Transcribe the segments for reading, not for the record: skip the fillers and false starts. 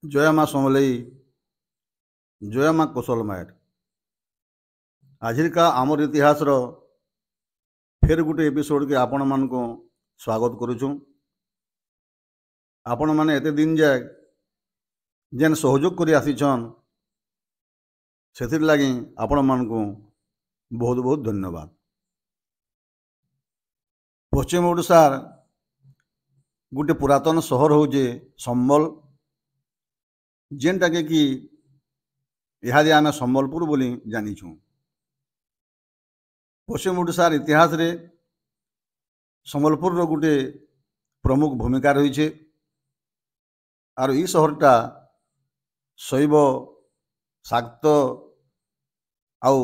जय माँ समलई जय माँ कौशल मायर आजिका आमर इतिहास फेर गोटे एपिसोड के आपण मान स्वागत करुचु। आपण मैंने एते दिन जाए जेन सहयोग कर आसीछन से लगी आपण मान बहुत बहुत धन्यवाद। पश्चिम ओडिशार गोटे पुरातन सहर हूँ संबल, जेनटा के कि इहादे आमे संबलपुर बोली जानिछुं। पश्चिम ओडिशार इतिहास रे संबलपुर रो गोटे प्रमुख भूमिका रही है। और ई सहरटा शैव शाक्त आउ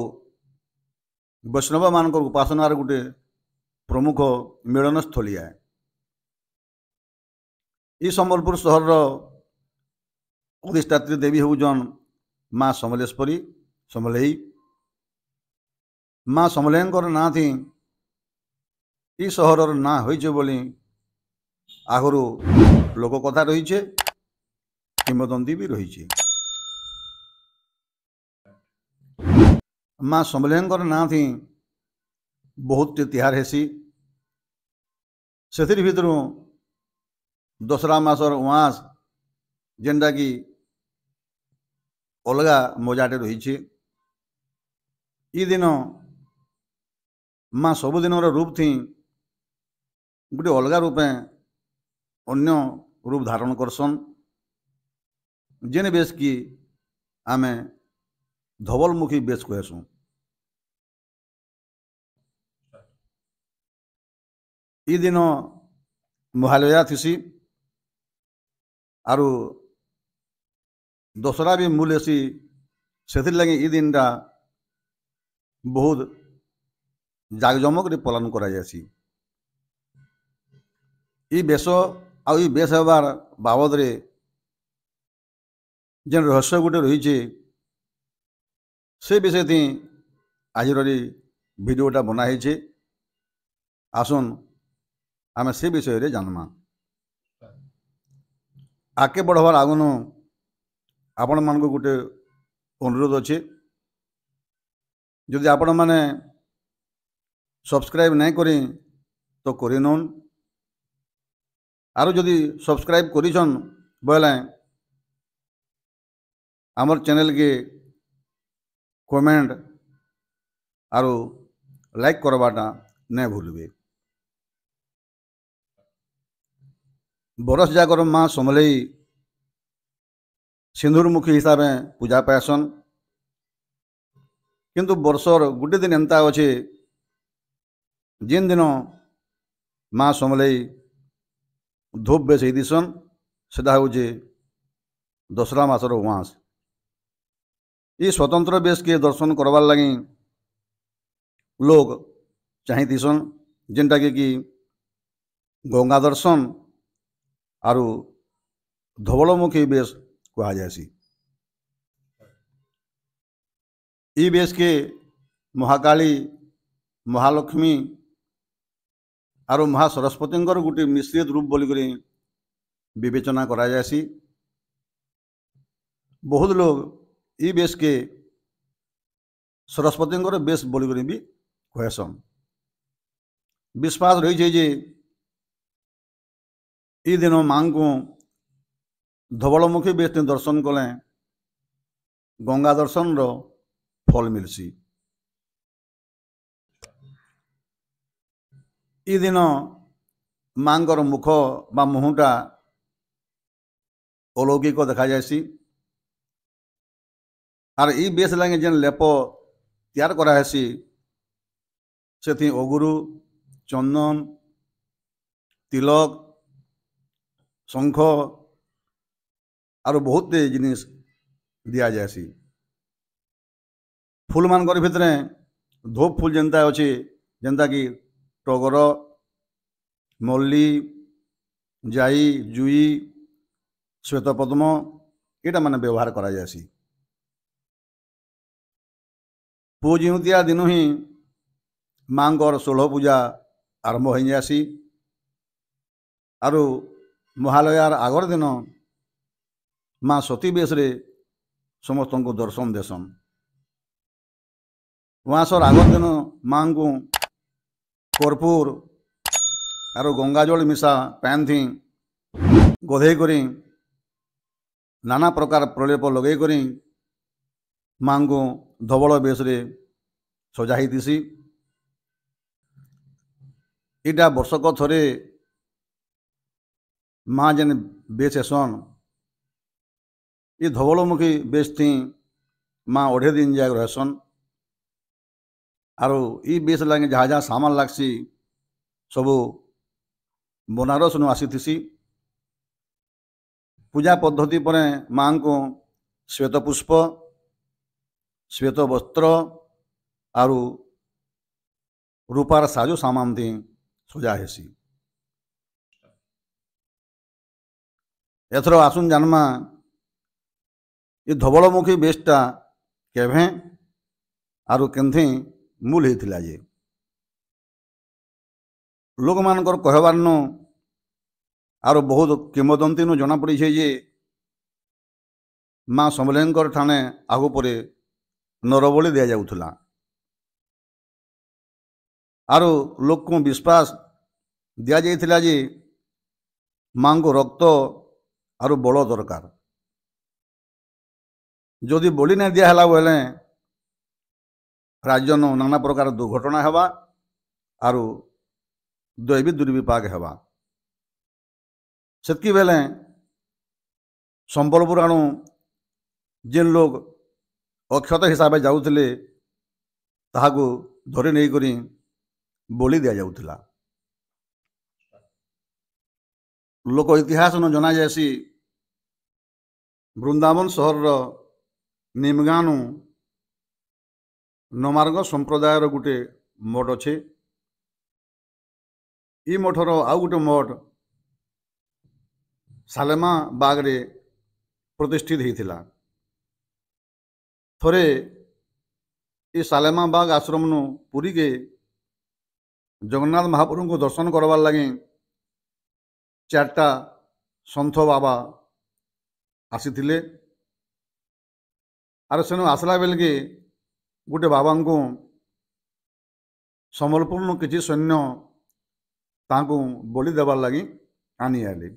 वैष्णव मान उपासनार गोटे प्रमुख मिलन स्थली है। ई संबलपुर सहर अधिष्ठात्री देवी होउजन माँ समलेश्वरी समलई। माँ समलेंकर ना थी ई सहर ना होइछे बोली आगरू लोक कथा रही है, किंवदंती भी रही है। माँ समलेंकर ना थी बहुत तिहार हेसी। से भितर दशरा मासर उआस जेनटा कि अलगा मजाटे रही है। ई दिन माँ सबुदिन रूप थी गोटे अलगा रूपे अन्य रूप धारण करसन, जेन बेस की आमे धवलमुखी बेस कहसुँ। ई दिन महालया थीसी आरु दशरा भी मूल हेसी। से लगे ई दिनटा बहुत जाकजमक पालन करा जायसी। ई बेश आउ ई बेश हेबार बाबद रे जेन रहस्य गोटे रही है से विषय थी आज भिडियोटा बनाई है। आसन आमे से विषय रे जानमा। आगे बढ़वार आगुन आपण मान गोटे अनुरोध अच्छे, जदि आपण मैंने सब्सक्राइब नहीं करी तो करी नौन। आरो जदि सब्सक्राइब करिछन बोले आमर चैनल के कमेंट आरो लाइक करवाटा नहीं भूलबे। बरस जाकर माँ समलई सिंदूरमुखी हिसाब से पूजा पायसन, किंतु वर्षर गोटे दिन एंता अच्छे जिन दिन माँ समलई धूप बेस दिसन सेटा हूँ दशरा मासर उआस। ये स्वतंत्र बेस के दर्शन करवार लगी लोग चाहिसन, जेनटा के कि गंगा दर्शन आरु धवलमुखी बेस कहा जायसी। ई बेस के महाकाली महालक्ष्मी आरु महासरस्वती गोटे मिश्रित रूप बोलिक विवेचना करा जायसी। बहुत लोग ई बेस के सरस्वती बेस बोलिक भी कहसन। विश्वास रही है ई दिन माँ को धवलमुखी बेस दर्शन कले गंगा दर्शन रो फल मिलसी। ई दिन माँकर मुख बा मुहटा अलौकिक देखा जायसी। आर ई बेस लगे जेन लेप तैयार करासी से अगुरु चंदन तिलक शंख आरो बहुत जिनिस दिया जायसी। फूल मान भितर धूप फूल जेनता अच्छे जेनता कि टगर मल्ली जाई जुई श्वेत पद्म यहाँ माने व्यवहार करा जायसी। पूजिउतिया दिन ही माँ षोलह पूजा आरंभ हो जासी। आरु महालयार आगर दिन माँ सती बेसरे समस्त को दर्शन देसन। उहाँसर आगर दिन माँ को कर्पूर आरो गंगाजल मिशा पैन थी गोधे करी नाना प्रकार प्रलेप लगे करी माँ को धवल बेसरे सजाई दिसी। इटा वर्षक थरे माँ जेन बेस हेसन ये धवलमुखी बेस थी माँ 2.5 दिन जाए रहसन। आरो ई बेस लगे जहाँ जहाँ सामान लागसी सबू बनारस नु आसी। पूजा पद्धति पर माँ को श्वेत पुष्प श्वेत वस्त्र आरु रूपार साजो सामान थी सजा हेसी। एथर आसुन जानमा ये धवलमुखी बेसटा केभे आरु केन्थी मूल होता जे लोक मानकर कहबार नु आरो बहुत किंवदंती नु जना पड़ी जे माँ समलेंकर ठाणे आगु परे नरबली दिया जाउथला। आरो लोक को विश्वास दिया जाइथिला जे माँ को रक्त आरो बल दरकार जदि बलि नहीं दिया हला बेले राज्य नो नाना प्रकार दुर्घटना हेबा आरो दैवी दुर्विपाक हेबा। सेतकी बेले संबलपुर आणु जेन लोग अक्षत हिसाब से जाउथिले ताहाकु धरि नहीं करी बलि दिया जाउथिला। लोक इतिहास न जना जासी वृंदावन सहर निमगानु नमार्ग संप्रदायर गुटे मठ अच्छे। ई मठर आउ गुटे मठ सालेमा बागरे प्रतिष्ठित होता। थरे ये सालेमा बाग आश्रम नु पुरी के जगन्नाथ महाप्रभु को दर्शन करवार लगे 4टा सन्थ बाबा आसीथिले। आर सेनु आसला बेल के गोटे बाबा को संबलपुर नु किछि सैन्य तांको बलि देवार लगी आनी आले।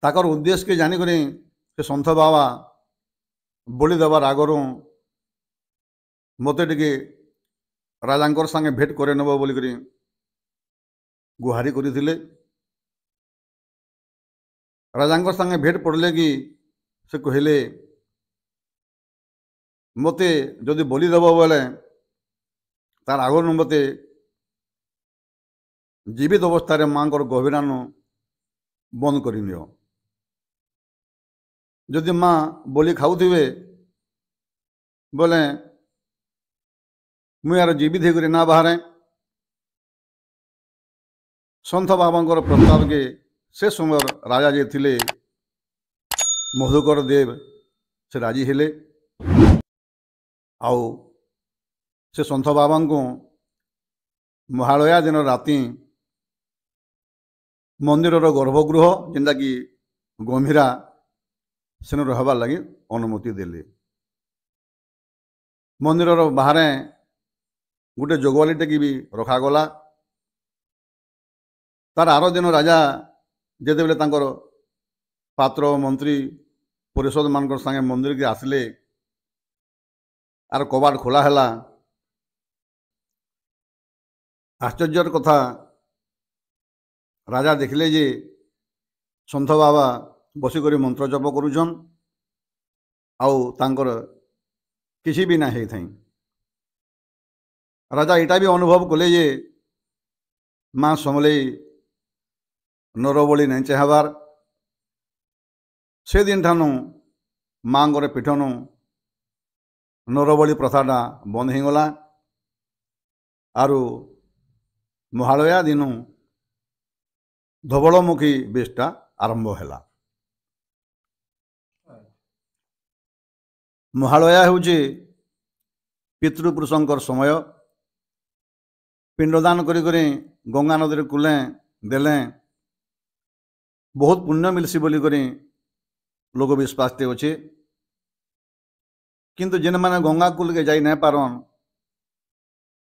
ताकर उद्देश्य के जानी करी से सन्थ बाबा बलि देवार आगर मते टिके राजांकर संगे भेट करे नब बोली करी गुहारी करिथिले। राजांकर संगे भेट पड़ले कि से कहले मते जदि बलि देव बोले तार आगर मते जीवित अवस्था माँ गभीरान बंद कर नियो। जदि माँ बलि खाऊे बोले मुझे यार जीवित होकर ना बाहर सन्थ बाबा प्रस्ताव के से समय राजा जे थिले मधुकर देव से राजी हेले। आउ से सन्थ बाबा को महालया दिन राति मंदिर गर्भगृह जेनटा कि गंभीरा सेन रहबार लगी अनुमति देले। मंदिर बाहर गोटे जोगवालीटे की भी रखागला। तार आर दिन राजा जेते बेले तांकर पात्र मंत्री परिषद मान संगे मंदिर के आसिले आर कबाट खोला है। आश्चर्यर कथा राजा देखले जे सन्थ बाबा बसिक मंत्र जप करुछन आउ तांकर किसी भी ना है थाई। राजा इटा भी अनुभव कले जे माँ समलेई नरबली नहीं चाहबार। से दिन ठानु माँ पीठनु नरबली प्रथाटा बंद हो गला। आरु महालया दिन धवलमुखी बेसटा आरंभ है। महालया हूँ पितृपुरुषंकर समय। पिंडदान करी गंगा नदी कूले देले बहुत पुण्य मिलसी बोली करी लोक विश्वासटे अच्छे। किंतु जेन मैंने गंगा कूल के जाई नहीं पारन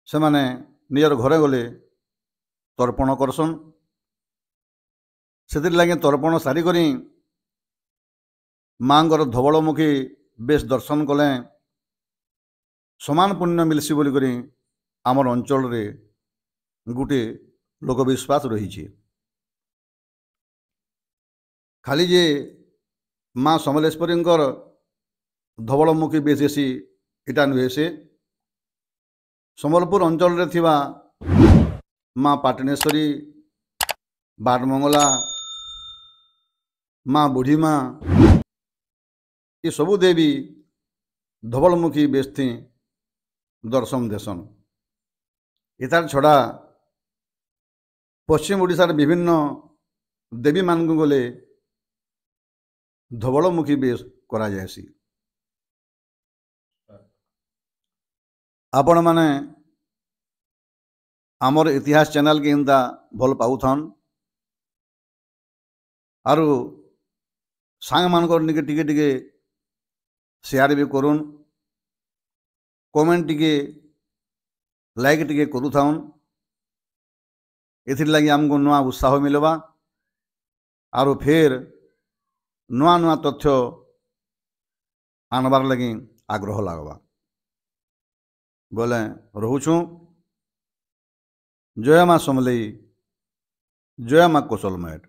से माने निजर घरे गले तर्पण करसन। से लगे तर्पण सारी करी माँगर धवलमुखी बेश दर्शन कले समान पुण्य मिलसी बोली करी आमर अंचल रे गोटे लोक विश्वास रही। खाली जे माँ समलेश्वरी धवलमुखी बेश एसी इटा नुहे से सम्बलपुर अंचल रे थिबा माँ पाटनेश्वरी, बाटमंगला, माँ बुढ़ी माँ ये सबु देवी धवलमुखी बेश थी दर्शन देसन। इतार छड़ा पश्चिम ओडिशार विभिन्न देवी मान को गले धवलमुखी बेश करा जायसी। आपण माने आमर इतिहास चैनल के इंदा भल पाउथन आरु सांग मानकर निके टिके टिके शेयर भी करुन, कमेंट टिके लाइक टिके करूथाउन। एथिर लगी आमको नुआ उत्साह मिलवा आरु फिर नुआ नुआ तथ्य आनबार लगी आग्रह लगवा बोले रोचु। जय माँ समलई, जय माँ कौशल मैट।